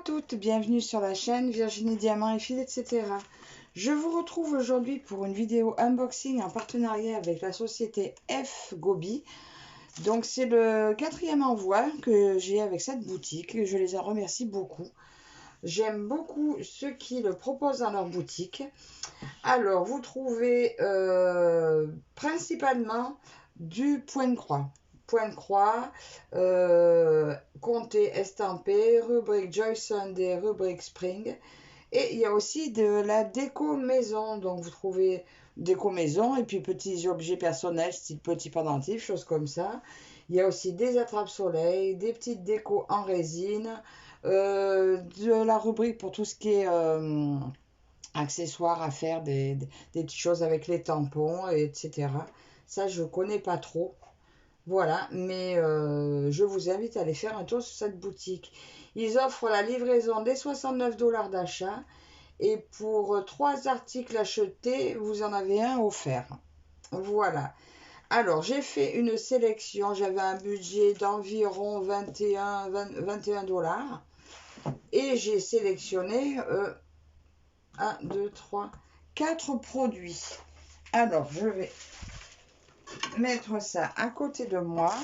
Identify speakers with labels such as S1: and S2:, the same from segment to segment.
S1: toutes, bienvenue sur la chaîne Virginie Diamant et Fil, etc. Je vous retrouve aujourd'hui pour une vidéo unboxing en partenariat avec la société F-Gobi. Donc c'est le 4e envoi que j'ai avec cette boutique. Je les en remercie beaucoup. J'aime beaucoup ceux qui le proposent dans leur boutique. Alors vous trouvez principalement du point de croix. Point de croix, comté estampé, rubrique Joy Sunday, rubrique Spring. Et il y a aussi de la déco maison. Donc vous trouvez déco maison et puis petits objets personnels, style petit pendentif, choses comme ça. Il y a aussi des attrape-soleil, des petites décos en résine, de la rubrique pour tout ce qui est accessoires à faire, des petites choses avec les tampons, etc. Ça, je ne connais pas trop. Voilà, mais je vous invite à aller faire un tour sur cette boutique. Ils offrent la livraison des 69 $ d'achat. Et pour 3 articles achetés, vous en avez un offert. Voilà. Alors, j'ai fait une sélection. J'avais un budget d'environ 21 $. Et j'ai sélectionné 1, 2, 3, 4 produits. Alors, je vais mettre ça à côté de moi.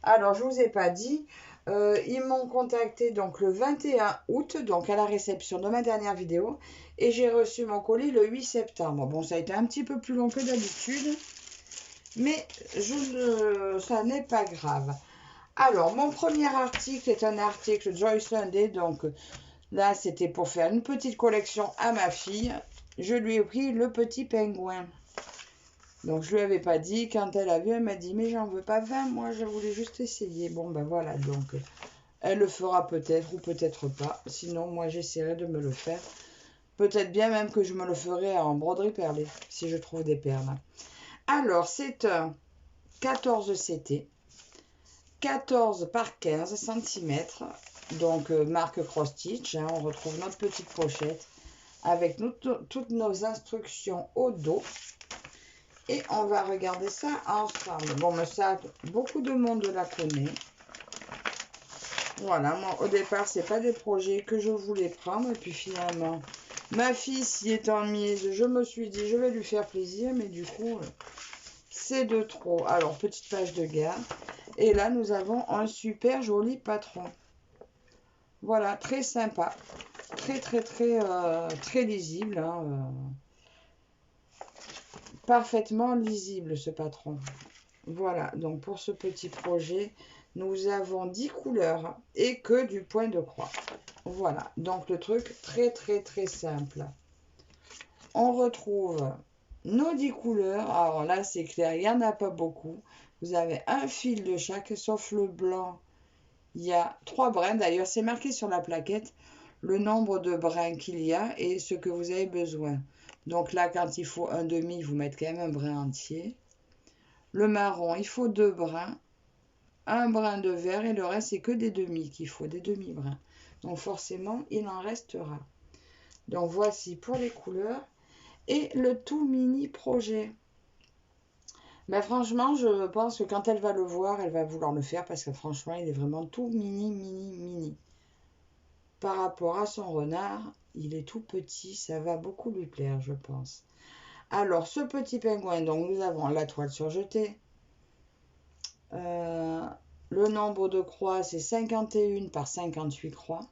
S1: Alors, je ne vous ai pas dit, ils m'ont contacté donc le 21 août, donc à la réception de ma dernière vidéo, et j'ai reçu mon colis le 8 septembre. Bon, ça a été un petit peu plus long que d'habitude, mais ça n'est pas grave. Alors, mon premier article est un article Joy Sunday, donc là, c'était pour faire une petite collection à ma fille. Je lui ai pris le petit pingouin. Donc, je ne lui avais pas dit. Quand elle a vu, elle m'a dit, mais j'en veux pas 20, moi, je voulais juste essayer. Bon, ben voilà, donc, elle le fera peut-être ou peut-être pas. Sinon, moi, j'essaierai de me le faire. Peut-être bien même que je me le ferai en broderie perlée, si je trouve des perles. Alors, c'est un 14 CT, 14 par 15 cm. Donc, marque Cross Stitch. Hein, on retrouve notre petite pochette avec toutes nos instructions au dos. Et on va regarder ça ensemble. Bon, mais ça, beaucoup de monde la connaît. Voilà, moi, au départ, c'est pas des projets que je voulais prendre. Et puis, finalement, ma fille s'y étant mise, je me suis dit, je vais lui faire plaisir. Mais du coup, c'est de trop. Alors, petite page de garde. Et là, nous avons un super joli patron. Voilà, très sympa. Très lisible. Hein, parfaitement lisible, ce patron. Voilà, donc pour ce petit projet, nous avons 10 couleurs et que du point de croix. Voilà, donc le truc très simple. On retrouve nos 10 couleurs. Alors là, c'est clair, il n'y en a pas beaucoup. Vous avez un fil de chaque, sauf le blanc. Il y a 3 brins. D'ailleurs, c'est marqué sur la plaquette le nombre de brins qu'il y a et ce que vous avez besoin. Donc là, quand il faut un demi, vous mettez quand même un brin entier. Le marron, il faut 2 brins, un brin de vert et le reste, c'est que des demi qu'il faut, des demi-brins. Donc forcément, il en restera. Donc voici pour les couleurs et le tout mini projet. Mais franchement, je pense que quand elle va le voir, elle va vouloir le faire parce que franchement, il est vraiment tout mini. Par rapport à son renard, il est tout petit, ça va beaucoup lui plaire, je pense. Alors, ce petit pingouin, donc nous avons la toile surjetée. Le nombre de croix, c'est 51 par 58 croix.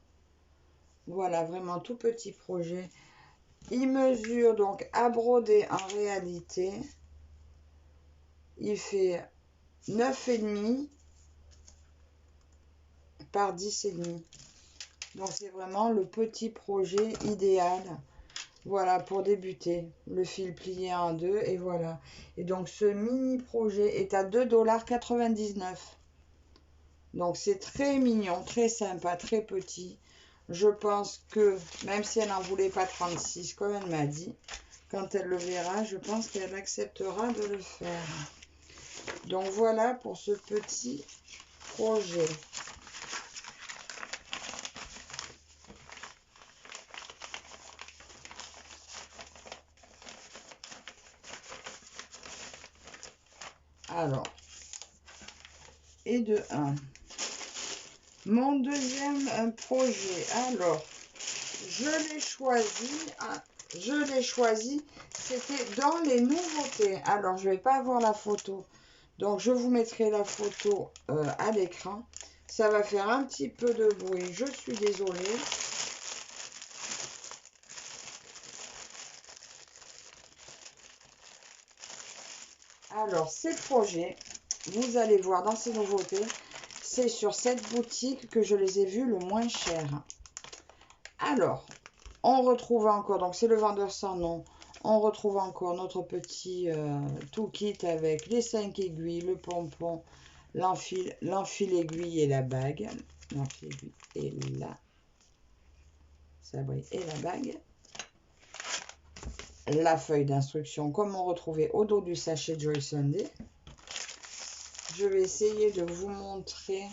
S1: Voilà, vraiment tout petit projet. Il mesure donc à broder en réalité. Il fait 9,5 par 10,5. Donc c'est vraiment le petit projet idéal. Voilà, pour débuter. Le fil plié en deux et voilà. Et donc ce mini projet est à 2,99 $. Donc c'est très mignon, très sympa, très petit. Je pense que, même si elle n'en voulait pas 36, comme elle m'a dit, quand elle le verra, je pense qu'elle acceptera de le faire. Donc voilà pour ce petit projet. Alors, et de 1. Mon deuxième projet, alors, je l'ai choisi, c'était dans les nouveautés. Alors, je ne vais pas avoir la photo, donc je vous mettrai la photo à l'écran. Ça va faire un petit peu de bruit, je suis désolée. Alors, ces projets, vous allez voir dans ces nouveautés, c'est sur cette boutique que je les ai vus le moins cher. Alors, on retrouve encore, donc c'est le vendeur sans nom, on retrouve encore notre petit tout kit avec les 5 aiguilles, le pompon, l'enfil aiguille et la bague. L'enfil aiguille et la sabrée et la bague. La feuille d'instruction comme on retrouvait au dos du sachet Joy Sunday. Je vais essayer de vous montrer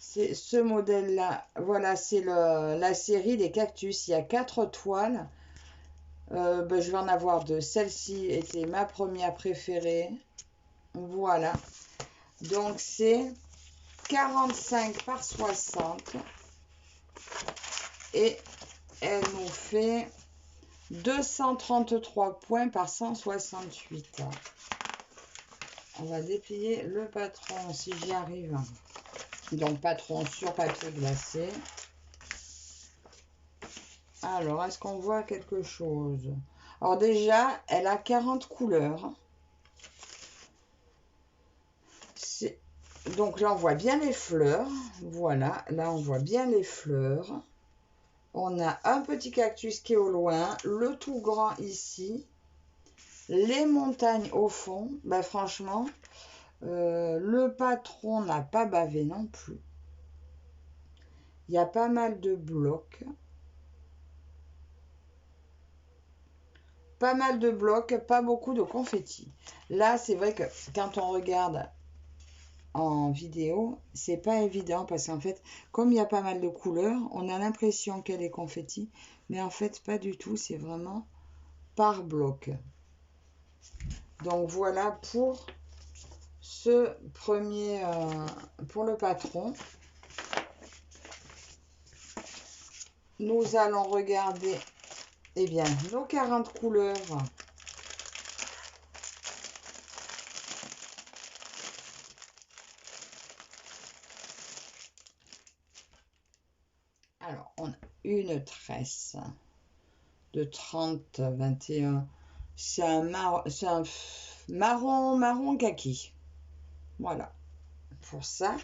S1: ce modèle-là. Voilà, c'est la série des cactus. Il y a 4 toiles. Je vais en avoir 2. Celle-ci était ma première préférée. Voilà. Donc, c'est 45 par 60. Et elle nous fait 233 points par 168. On va déplier le patron si j'y arrive. Donc, patron sur papier glacé. Alors, est-ce qu'on voit quelque chose? Alors déjà, elle a 40 couleurs. Donc là, on voit bien les fleurs. Voilà, là, on voit bien les fleurs. On a un petit cactus qui est au loin, le tout grand ici. Les montagnes au fond. Ben, franchement, le patron n'a pas bavé non plus. Il y a pas mal de blocs. Pas mal de blocs, pas beaucoup de confettis. Là, c'est vrai que quand on regarde en vidéo, c'est pas évident parce qu'en fait, comme il y a pas mal de couleurs, on a l'impression qu'elle est confetti, mais en fait, pas du tout. C'est vraiment par bloc. Donc voilà pour ce premier, pour le patron. Nous allons regarder, eh bien, nos 40 couleurs. Alors, on a une tresse de 30, 21. C'est un marron kaki. Voilà, pour ça.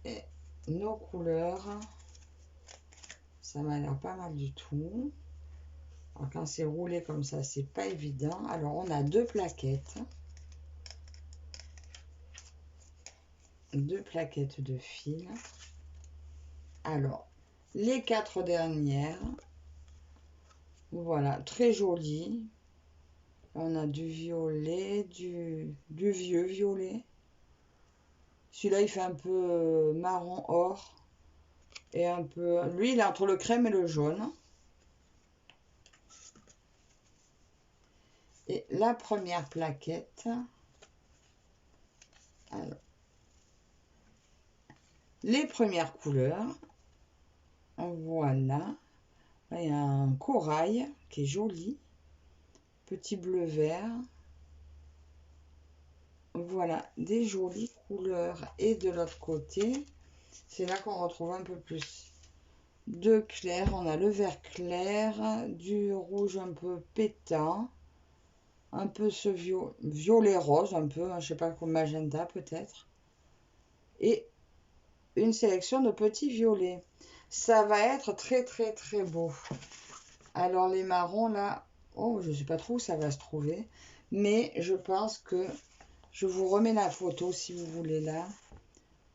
S1: Et nos couleurs, ça m'a l'air pas mal du tout. Alors, quand c'est roulé comme ça, c'est pas évident. Alors, on a 2 plaquettes. 2 plaquettes de fil. Alors, les 4 dernières. Voilà, très jolies. On a du violet, du vieux violet. Celui-là, il fait un peu marron or. Et un peu... Lui, il est entre le crème et le jaune. Et la première plaquette. Alors, les premières couleurs. Voilà. Là, il y a un corail qui est joli. Petit bleu vert. Voilà, des jolies couleurs. Et de l'autre côté, c'est là qu'on retrouve un peu plus de clair. On a le vert clair, du rouge un peu pétant, un peu ce violet rose, un peu, je sais pas, comme magenta peut-être. Et une sélection de petits violets. Ça va être très très très beau. Alors les marrons là, oh, je sais pas trop où ça va se trouver, mais je pense que je vous remets la photo si vous voulez là.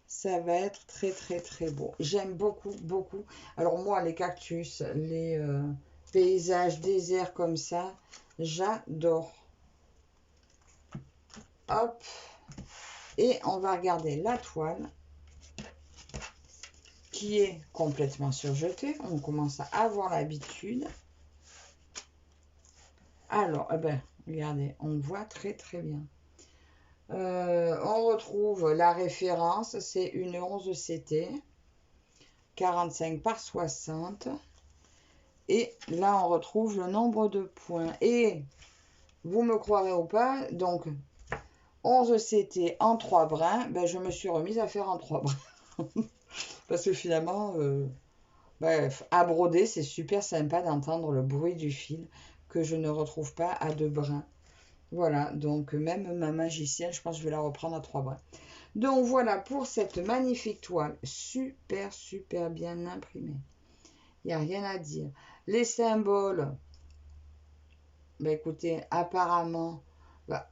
S1: Ça va être très très très beau. J'aime beaucoup beaucoup. Alors moi les cactus, les paysages déserts comme ça, j'adore. Hop. Et on va regarder la toile qui est complètement surjetée. On commence à avoir l'habitude. Alors, eh ben, regardez, on voit très très bien. On retrouve la référence, c'est une 11 CT, 45 par 60. Et là, on retrouve le nombre de points. Et vous me croirez ou pas, donc 11 CT en 3 brins, ben, je me suis remise à faire en 3 brins. Parce que finalement, bref, à broder, c'est super sympa d'entendre le bruit du fil que je ne retrouve pas à 2 brins. Voilà, donc même ma magicienne, je pense que je vais la reprendre à 3 brins. Donc voilà pour cette magnifique toile, super, super bien imprimée. Il n'y a rien à dire. Les symboles, ben écoutez, apparemment,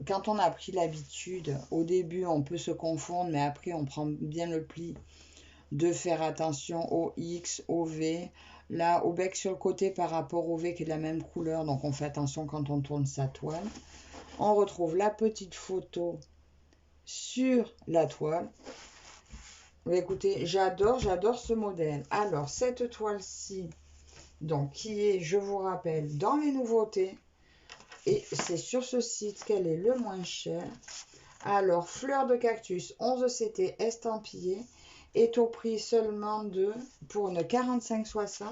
S1: quand on a pris l'habitude, au début on peut se confondre, mais après on prend bien le pli de faire attention au X, au V. Là, au bec sur le côté par rapport au V qui est de la même couleur, donc on fait attention quand on tourne sa toile. On retrouve la petite photo sur la toile. Écoutez, j'adore ce modèle. Alors, cette toile-ci, donc, qui est, je vous rappelle, dans les nouveautés, et c'est sur ce site qu'elle est le moins cher. Alors, fleur de cactus, 11 CT estampillé, est au prix seulement de, pour une 45,60,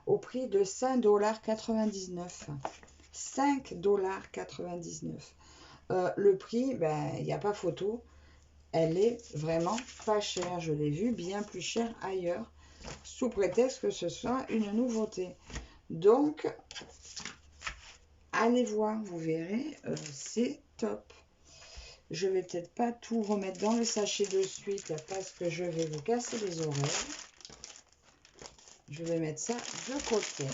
S1: au prix de 5,99 $. 5,99 $. Le prix, ben, il n'y a pas photo. Elle est vraiment pas chère. Je l'ai vue bien plus cher ailleurs, sous prétexte que ce soit une nouveauté. Donc, allez voir, vous verrez, c'est top. Je vais peut-être pas tout remettre dans le sachet de suite parce que je vais vous casser les oreilles. Je vais mettre ça de côté.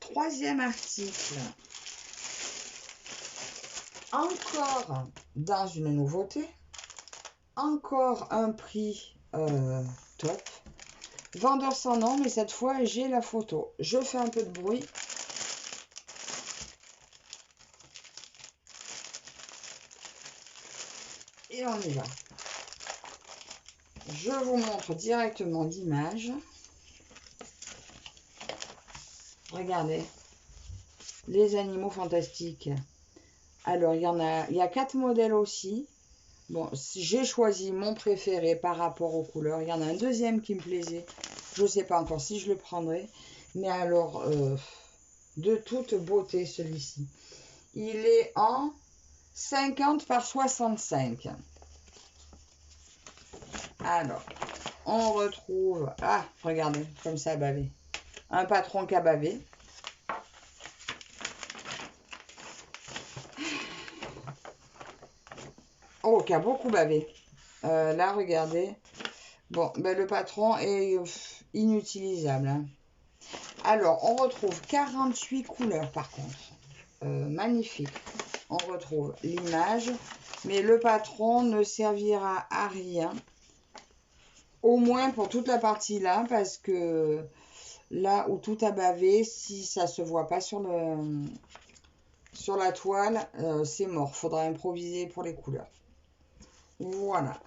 S1: Troisième article. Encore dans une nouveauté. Encore un prix top. Vendeur sans nom, mais cette fois j'ai la photo. Je fais un peu de bruit. Et on y va. Je vous montre directement l'image. Regardez. Les animaux fantastiques. Alors, il y a 4 modèles aussi. Bon, j'ai choisi mon préféré par rapport aux couleurs. Il y en a un deuxième qui me plaisait. Je ne sais pas encore si je le prendrai. Mais alors, de toute beauté, celui-ci. Il est en 50 par 65. Alors, on retrouve... Ah, regardez, comme ça a bavé. Un patron qui a bavé. Oh, qui a beaucoup bavé. Là, regardez. Bon, ben, le patron est inutilisable. Hein. Alors, on retrouve 48 couleurs par contre. Magnifique. On retrouve l'image. Mais le patron ne servira à rien. Au moins pour toute la partie là. Parce que là où tout a bavé, si ça ne se voit pas sur la toile, c'est mort. Il faudra improviser pour les couleurs. Voilà.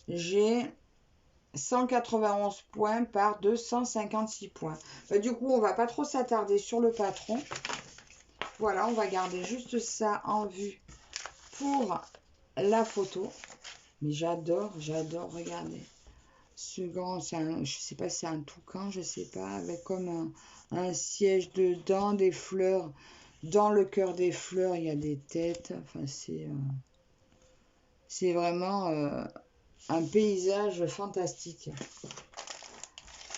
S1: J'ai 191 points par 256 points. Du coup, on va pas trop s'attarder sur le patron. Voilà, on va garder juste ça en vue pour la photo. Mais j'adore, regardez. Ce grand, je sais pas si c'est un toucan, je sais pas, avec comme un siège dedans, des fleurs. Dans le cœur des fleurs, il y a des têtes. Enfin, c'est vraiment un paysage fantastique.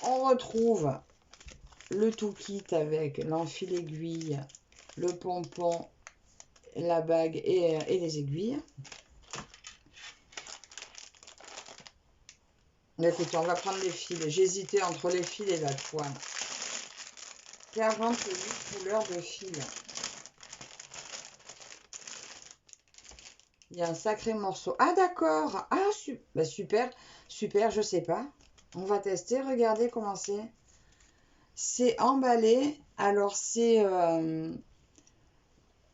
S1: On retrouve le tout kit avec l'enfil aiguille, le pompon, la bague et les aiguilles. Écoutez, on va prendre les fils. J'hésitais entre les fils et la toile. 48 couleurs de fils. Il y a un sacré morceau. Ah d'accord. Ah bah, super, super, je sais pas. On va tester, regardez comment c'est. C'est emballé. Alors c'est...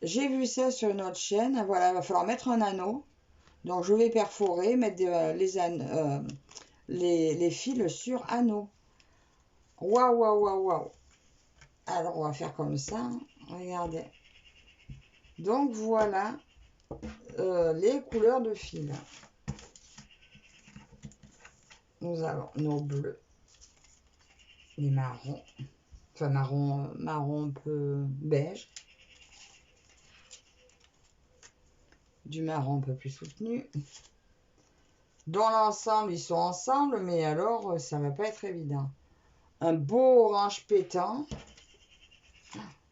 S1: j'ai vu ça sur une autre chaîne. Voilà, il va falloir mettre un anneau. Donc je vais perforer, mettre les fils sur anneau. Waouh, waouh, waouh, waouh. Alors on va faire comme ça. Regardez. Donc voilà les couleurs de fil. Nous avons nos bleus, les marrons, enfin marron un peu beige, du marron un peu plus soutenu. Dans l'ensemble, ils sont ensemble, mais alors, ça va pas être évident. Un beau orange pétant.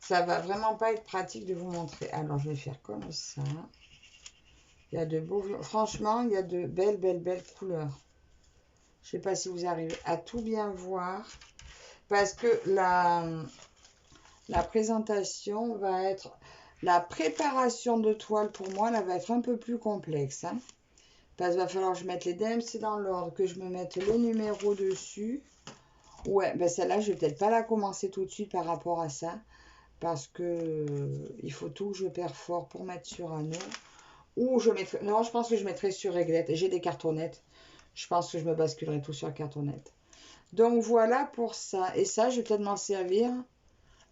S1: Ça va vraiment pas être pratique de vous montrer. Alors, je vais faire comme ça. Il y a de beaux... Franchement, il y a de belles couleurs. Je sais pas si vous arrivez à tout bien voir. Parce que la présentation va être... La préparation de toile, pour moi, là, va être un peu plus complexe. Hein. Parce qu'il va falloir que je mette les DMC dans l'ordre, que je me mette les numéros dessus. Ouais, ben celle-là, je vais peut-être pas la commencer tout de suite par rapport à ça. Parce que il faut tout que je perfore pour mettre sur anneau. Ou je mettrai... Non, je pense que je mettrai sur réglette. J'ai des cartonnettes. Je pense que je me basculerai tout sur cartonnette. Donc voilà pour ça. Et ça, je vais peut-être m'en servir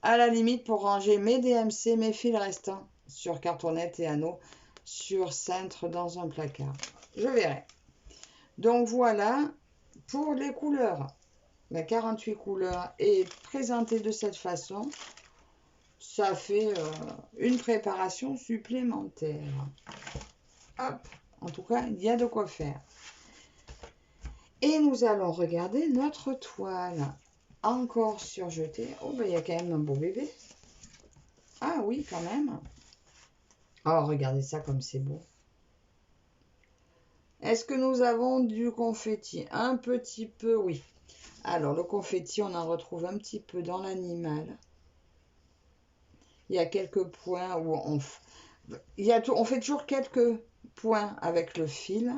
S1: à la limite pour ranger mes DMC, mes fils restants sur cartonnette et anneau sur cintre dans un placard. Je verrai. Donc voilà pour les couleurs. La 48 couleurs est présentée de cette façon. Ça fait une préparation supplémentaire. Hop, en tout cas, il y a de quoi faire. Et nous allons regarder notre toile. Encore surjetée. Oh, ben il y a quand même un beau bébé. Ah oui, quand même. Oh, regardez ça comme c'est beau. Est-ce que nous avons du confetti? Un petit peu, oui. Alors, le confetti, on en retrouve un petit peu dans l'animal. Il y a quelques points où on fait toujours quelques points avec le fil,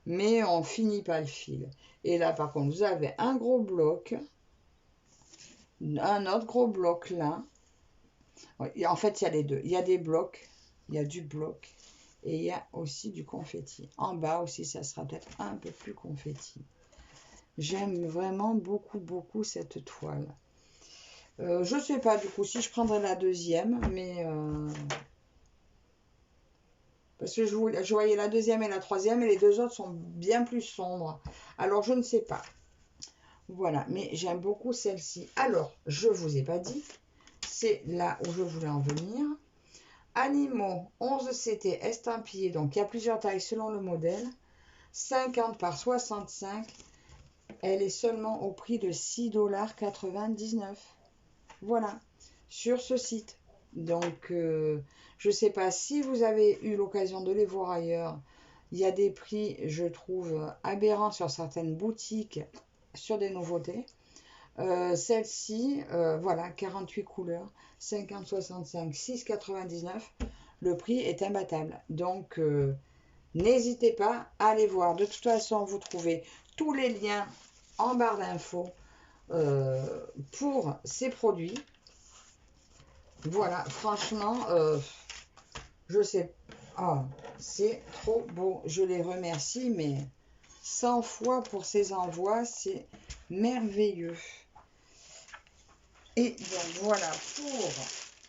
S1: mais on finit pas le fil. Et là, par contre, vous avez un gros bloc, un autre gros bloc là. En fait, il y a les deux. Il y a des blocs, il y a du bloc et il y a aussi du confetti. En bas aussi, ça sera peut-être un peu plus confetti. J'aime vraiment beaucoup cette toile. Je sais pas du coup si je prendrai la deuxième, mais parce que je voyais la deuxième et la troisième et les deux autres sont bien plus sombres. Alors je ne sais pas. Voilà, mais j'aime beaucoup celle-ci. Alors, je vous ai pas dit, c'est là où je voulais en venir. Animaux 11 CT estampillé, donc il y a plusieurs tailles selon le modèle. 50 par 65. Elle est seulement au prix de 6,99 $. Voilà, sur ce site. Donc, je ne sais pas si vous avez eu l'occasion de les voir ailleurs. Il y a des prix, je trouve, aberrants sur certaines boutiques, sur des nouveautés. Celle-ci, voilà, 48 couleurs, 50, 65, 6,99 $. Le prix est imbattable. Donc, n'hésitez pas à aller voir. De toute façon, vous trouvez tous les liens en barre d'infos pour ces produits. Voilà, franchement, je sais. Oh, c'est trop beau. Je les remercie, mais 100 fois pour ces envois. C'est merveilleux. Et donc voilà pour...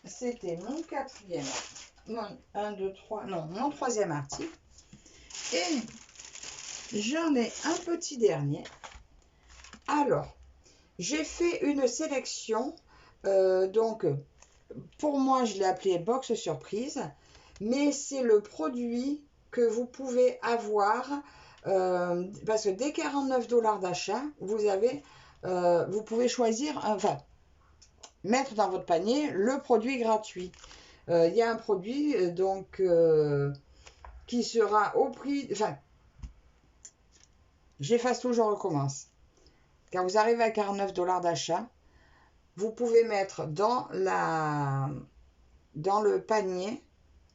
S1: C'était mon quatrième... Non, 1, 2, 3... Non, mon troisième article. Et j'en ai un petit dernier. Alors, j'ai fait une sélection. Donc, pour moi, je l'ai appelé box surprise. Mais c'est le produit que vous pouvez avoir. Parce que dès 49 $ d'achat, vous pouvez choisir... Enfin, mettre dans votre panier le produit gratuit. Il y a un produit qui sera au prix... Enfin, j'efface tout, je recommence. Quand vous arrivez à 49 $ d'achat, vous pouvez mettre dans le panier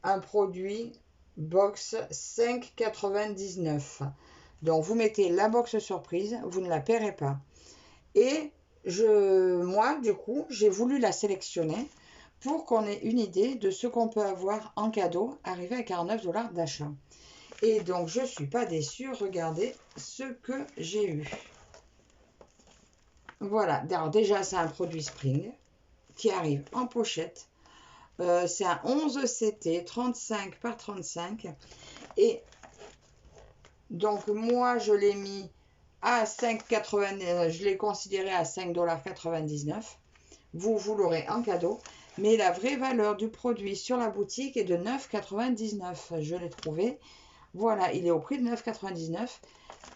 S1: un produit box 5,99 $. Donc, vous mettez la box surprise, vous ne la paierez pas. Et moi, du coup, j'ai voulu la sélectionner pour qu'on ait une idée de ce qu'on peut avoir en cadeau arrivé à 49 $ d'achat. Et donc, je ne suis pas déçue. Regardez ce que j'ai eu. Voilà. Alors, déjà, c'est un produit Spring qui arrive en pochette. C'est un 11 CT, 35 par 35. Et donc, moi, je l'ai mis à 5,99. Je l'ai considéré à 5,99 $. Vous l'aurez en cadeau. Mais la vraie valeur du produit sur la boutique est de 9,99 $. Je l'ai trouvé. Voilà, il est au prix de 9,99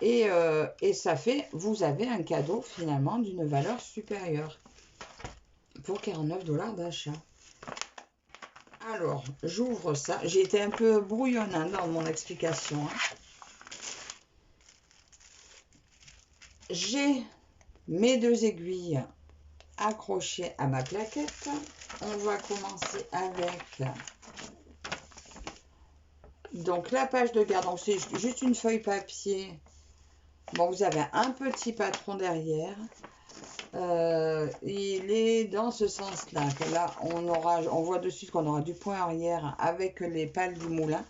S1: $. Et ça fait, vous avez un cadeau finalement d'une valeur supérieure pour 49 $ d'achat. Alors, j'ouvre ça. J'ai été un peu brouillonne dans mon explication. J'ai mes 2 aiguilles accrochées à ma plaquette. On va commencer avec donc la page de garde. Donc c'est juste une feuille papier. Bon, vous avez un petit patron derrière. Il est dans ce sens-là. Là, on voit de suite qu'on aura du point arrière avec les pales du moulin.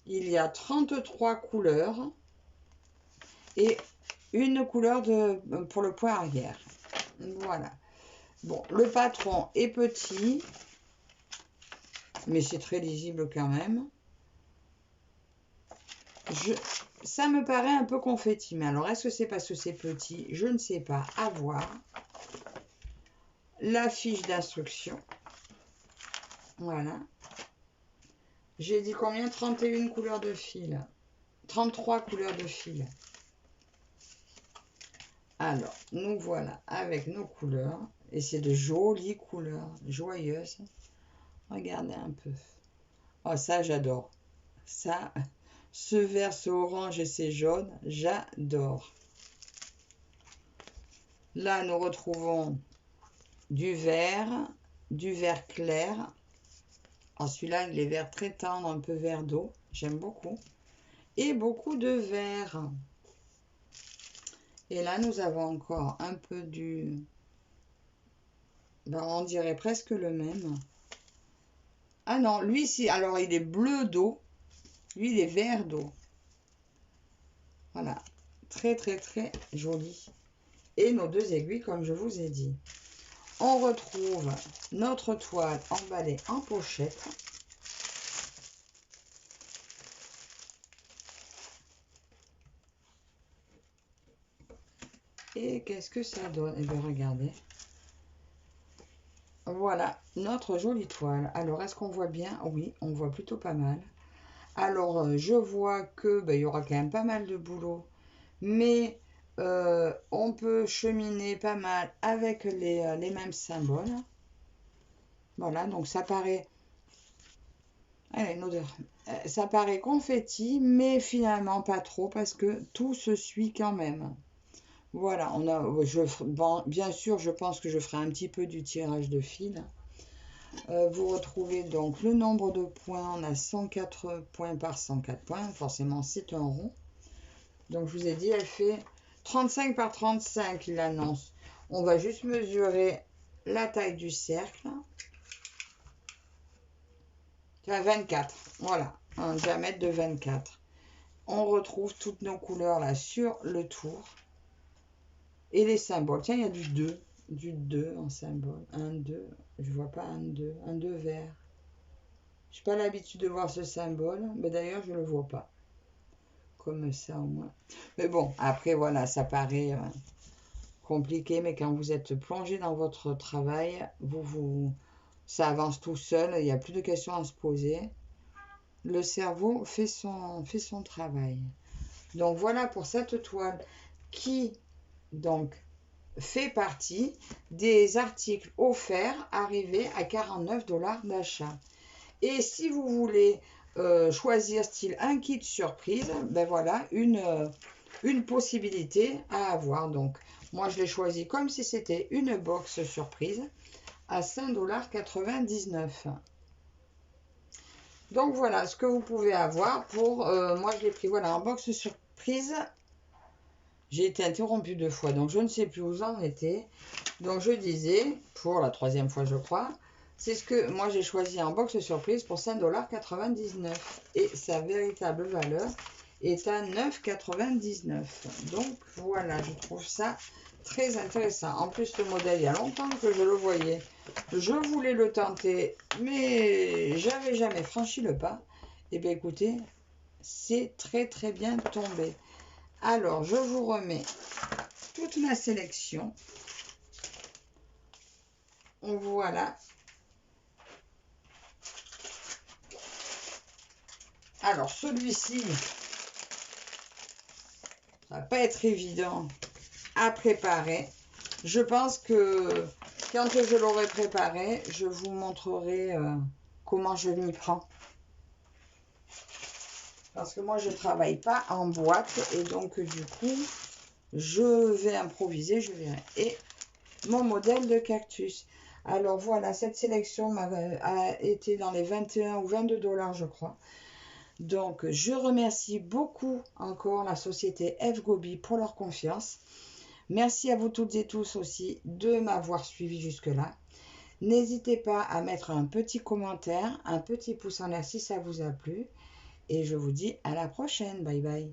S1: Il y a 33 couleurs et une couleur pour le point arrière. Voilà. Bon, le patron est petit, mais c'est très lisible quand même. Ça me paraît un peu confetti, mais alors est-ce que c'est parce que c'est petit? Je ne sais pas, à voir. La fiche d'instruction. Voilà. J'ai dit combien? 31 couleurs de fil. 33 couleurs de fil. Alors, nous voilà avec nos couleurs. Et c'est de jolies couleurs, joyeuses. Regardez un peu. Oh, ça, j'adore. Ça, ce vert, ce orange et ce jaune, j'adore. Là, nous retrouvons du vert clair. Alors, celui-là, il est vert très tendre, un peu vert d'eau. J'aime beaucoup. Et beaucoup de vert. Et là, nous avons encore un peu du... Ben, on dirait presque le même. Ah non, lui, alors il est bleu d'eau. Lui, il est vert d'eau. Voilà. Très, très, très joli. Et nos 2 aiguilles, comme je vous ai dit. On retrouve notre toile emballée en pochette. Et qu'est-ce que ça donne? Eh bien, regardez. Voilà, notre jolie toile. Alors, est-ce qu'on voit bien? Oui, on voit plutôt pas mal. Alors, je vois que il y aura quand même pas mal de boulot. Mais on peut cheminer pas mal avec les mêmes symboles. Voilà, donc ça paraît... Allez, une odeur. Ça paraît confetti, mais finalement pas trop parce que tout se suit quand même. Voilà, bien sûr, je pense que je ferai un petit peu du tirage de fil. Vous retrouvez donc le nombre de points. On a 104 points par 104 points. Forcément, c'est un rond. Donc, je vous ai dit, elle fait 35 par 35, l'annonce. On va juste mesurer la taille du cercle. C'est 24. Voilà, un diamètre de 24. On retrouve toutes nos couleurs là sur le tour. Et les symboles. Tiens, il y a du 2. Du 2 en symbole. 1, 2. Je vois pas un 2. Un 2 vert. Je n'ai pas l'habitude de voir ce symbole. Mais d'ailleurs, je ne le vois pas. Comme ça au moins. Mais bon, après, voilà, ça paraît compliqué. Mais quand vous êtes plongé dans votre travail, ça avance tout seul. Il n'y a plus de questions à se poser. Le cerveau fait son travail. Donc, voilà pour cette toile qui... Donc, fait partie des articles offerts arrivés à 49 $ d'achat. Et si vous voulez choisir style un kit surprise, ben voilà, une possibilité à avoir. Donc, moi, je l'ai choisi comme si c'était une box surprise à 5,99 $. Donc, voilà ce que vous pouvez avoir pour... moi, je l'ai pris, voilà, en box surprise. J'ai été interrompue 2 fois, donc je ne sais plus où j'en étais. Donc je disais, pour la 3e fois je crois, c'est ce que moi j'ai choisi en box surprise pour 5,99 $. Et sa véritable valeur est à 9,99 $. Donc voilà, je trouve ça très intéressant. En plus le modèle, il y a longtemps que je le voyais Je voulais le tenter, mais j'avais jamais franchi le pas. Et bien écoutez, c'est très très bien tombé. Alors, je vous remets toute ma sélection. Voilà. Alors, celui-ci, ça va pas être évident à préparer. Je pense que quand je l'aurai préparé, je vous montrerai comment je m'y prends. Parce que moi, je ne travaille pas en boîte et donc du coup, je vais improviser, je verrai. Et mon modèle de cactus. Alors voilà, cette sélection a été dans les 21 ou 22 $, je crois. Donc, je remercie beaucoup encore la société F-Gobi pour leur confiance. Merci à vous toutes et tous aussi de m'avoir suivi jusque-là. N'hésitez pas à mettre un petit commentaire, un petit pouce en l'air si ça vous a plu. Et je vous dis à la prochaine. Bye bye.